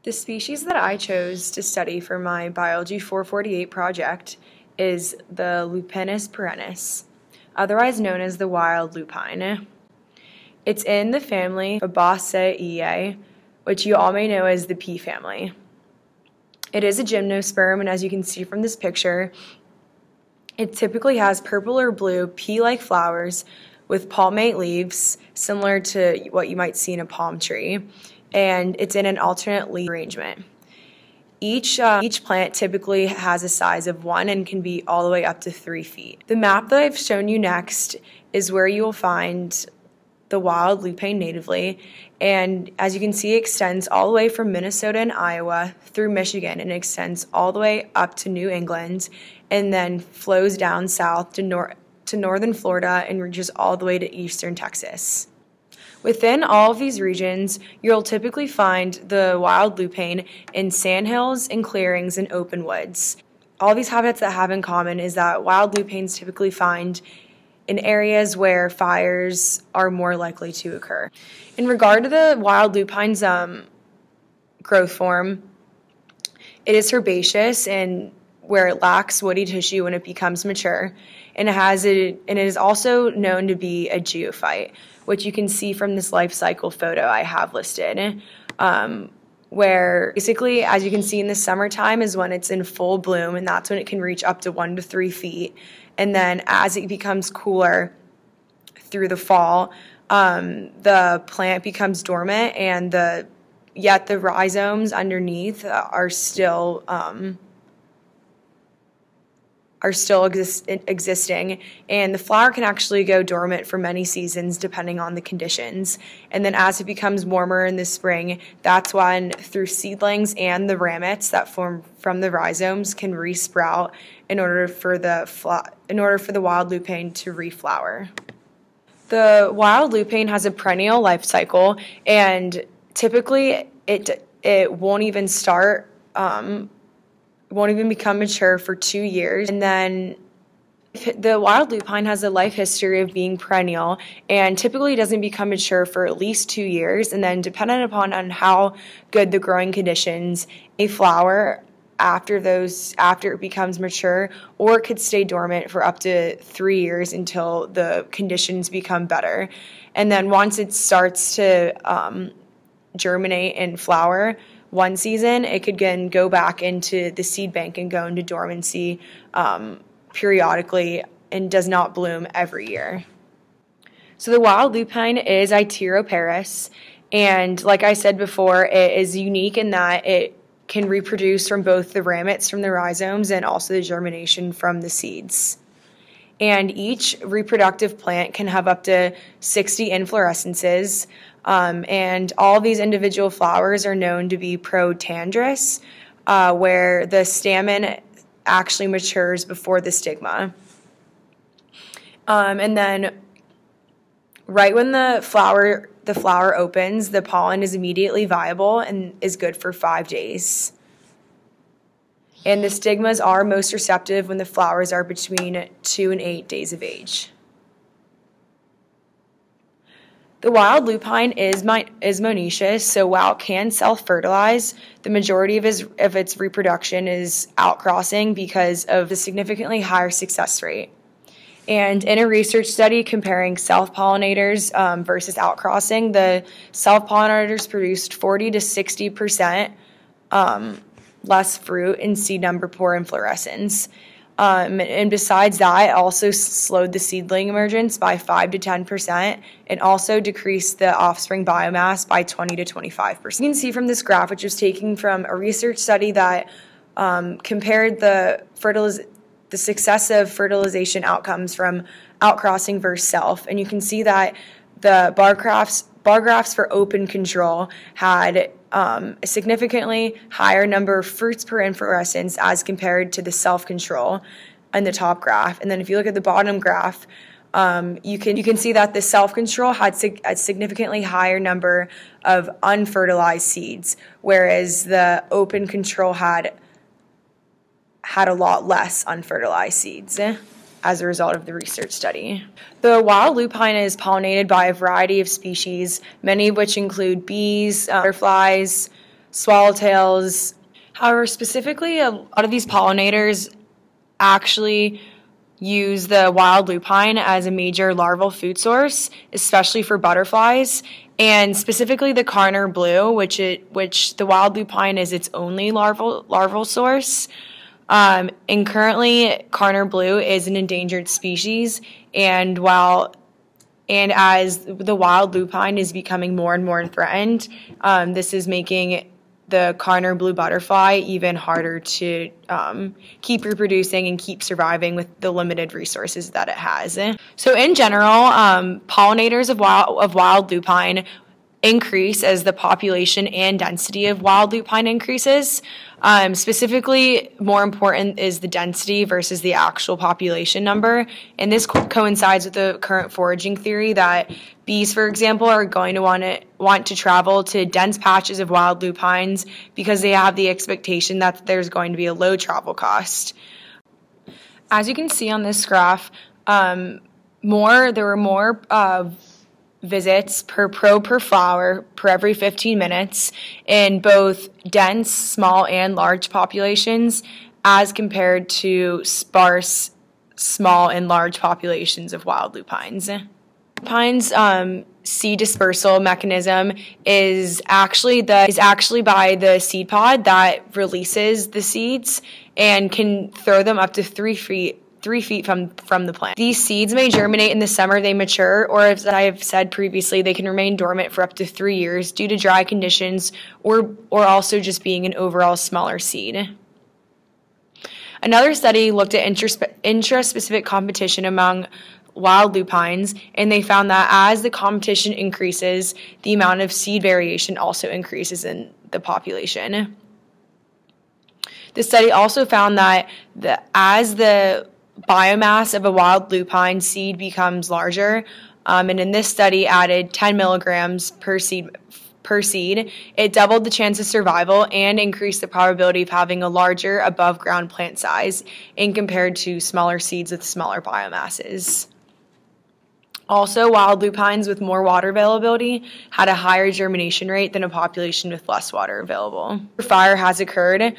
The species that I chose to study for my Biology 448 project is the Lupinus perennis, otherwise known as the wild lupine. It's in the family Fabaceae, which you all may know as the pea family. It is a gymnosperm, and as you can see from this picture, it typically has purple or blue pea-like flowers with palmate leaves, similar to what you might see in a palm tree, and it's in an alternate leaf arrangement. Each plant typically has a size of 1 and can be all the way up to 3 feet. The map that I've shown you next is where you will find the wild lupine natively, and as you can see, it extends all the way from Minnesota and Iowa through Michigan, and extends all the way up to New England, and then flows down south to northern Florida and reaches all the way to eastern Texas. Within all of these regions, you'll typically find the wild lupine in sandhills and clearings and open woods. All these habitats that have in common is that wild lupines typically find in areas where fires are more likely to occur. In regard to the wild lupine's growth form, it is herbaceous and where it lacks woody tissue when it becomes mature, and it is also known to be a geophyte, which you can see from this life cycle photo I have listed, where basically, as you can see in the summertime is when it's in full bloom, and that's when it can reach up to 1 to 3 feet. And then as it becomes cooler through the fall, the plant becomes dormant, and yet the rhizomes underneath are still existing, and the flower can actually go dormant for many seasons depending on the conditions. And then as it becomes warmer in the spring, that's when through seedlings and the ramets that form from the rhizomes can resprout in order for the wild lupine to reflower. The wild lupine has a perennial life cycle, and typically it won't even become mature for 2 years. And then the wild lupine has a life history of being perennial and typically doesn't become mature for at least 2 years. And then dependent upon how good the growing conditions, a flower after it becomes mature, or it could stay dormant for up to 3 years until the conditions become better. And then once it starts to germinate and flower, one season, it could again go back into the seed bank and go into dormancy periodically and does not bloom every year. So the wild lupine is Iteroparis, and like I said before, it is unique in that it can reproduce from both the ramets from the rhizomes and also the germination from the seeds. And each reproductive plant can have up to 60 inflorescences, and all these individual flowers are known to be protandrous, where the stamen actually matures before the stigma. And then right when the flower opens, the pollen is immediately viable and is good for 5 days. And the stigmas are most receptive when the flowers are between 2 and 8 days of age. The wild lupine is monoecious, so while it can self-fertilize, the majority of its reproduction is outcrossing because of the significantly higher success rate. And in a research study comparing self-pollinators versus outcrossing, the self-pollinators produced 40 to 60% less fruit and seed number per inflorescence. And besides that, it also slowed the seedling emergence by 5 to 10% and also decreased the offspring biomass by 20 to 25%. You can see from this graph, which was taken from a research study that compared the success of fertilization outcomes from outcrossing versus self. And you can see that the bar graphs for open control had a significantly higher number of fruits per inflorescence as compared to the self-control in the top graph. And then if you look at the bottom graph, you can see that the self-control had a significantly higher number of unfertilized seeds, whereas the open control had a lot less unfertilized seeds as a result of the research study. The wild lupine is pollinated by a variety of species, many of which include bees, butterflies, swallowtails. However, specifically, a lot of these pollinators actually use the wild lupine as a major larval food source, especially for butterflies, and specifically the Karner blue, which the wild lupine is its only larval source. And currently, Karner blue is an endangered species, and as the wild lupine is becoming more and more threatened, this is making the Karner blue butterfly even harder to keep reproducing and keep surviving with the limited resources that it has. So in general, pollinators of wild lupine increase as the population and density of wild lupine increases. Specifically, more important is the density versus the actual population number. And this coincides with the current foraging theory that bees, for example, are going to want to travel to dense patches of wild lupines because they have the expectation that there's going to be a low travel cost. As you can see on this graph, there were more visits per probe per flower per every 15 minutes in both dense, small, and large populations as compared to sparse, small, and large populations of wild lupines. Lupines' seed dispersal mechanism is actually by the seed pod that releases the seeds and can throw them up to 3 feet from the plant. These seeds may germinate in the summer they mature, or as I have said previously, they can remain dormant for up to 3 years due to dry conditions or also just being an overall smaller seed. Another study looked at intraspecific competition among wild lupines, and they found that as the competition increases, the amount of seed variation also increases in the population. The study also found that as the biomass of a wild lupine seed becomes larger, and in this study added 10 milligrams per seed, it doubled the chance of survival and increased the probability of having a larger above-ground plant size in compared to smaller seeds with smaller biomasses. Also, wild lupines with more water availability had a higher germination rate than a population with less water available. Fire has occurred.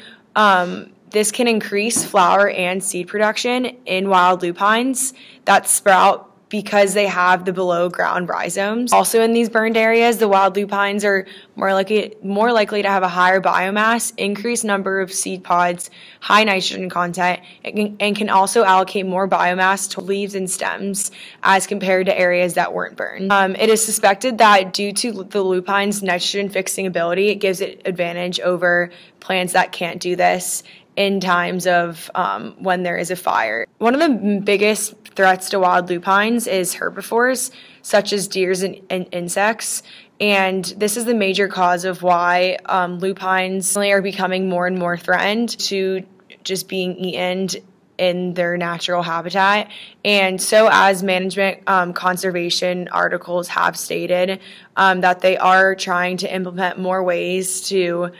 This can increase flower and seed production in wild lupines that sprout because they have the below ground rhizomes. Also in these burned areas, the wild lupines are more likely to have a higher biomass, increased number of seed pods, high nitrogen content, and can also allocate more biomass to leaves and stems as compared to areas that weren't burned. It is suspected that due to the lupine's nitrogen fixing ability, it gives it advantage over plants that can't do this in times of when there is a fire. One of the biggest threats to wild lupines is herbivores, such as deer and insects, and this is the major cause of why lupines are becoming more and more threatened to just being eaten in their natural habitat. And so as management conservation articles have stated, that they are trying to implement more ways to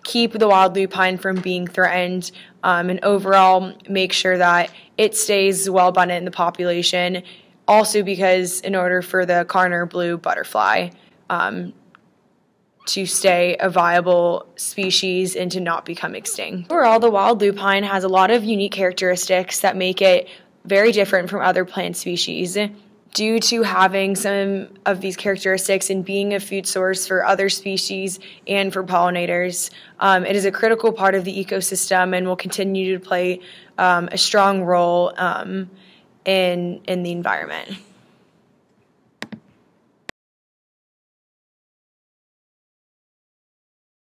keep the wild lupine from being threatened, and overall make sure that it stays well abundant in the population. Also because in order for the Karner blue butterfly to stay a viable species and to not become extinct. Overall, the wild lupine has a lot of unique characteristics that make it very different from other plant species. Due to having some of these characteristics and being a food source for other species and for pollinators, it is a critical part of the ecosystem and will continue to play a strong role in the environment.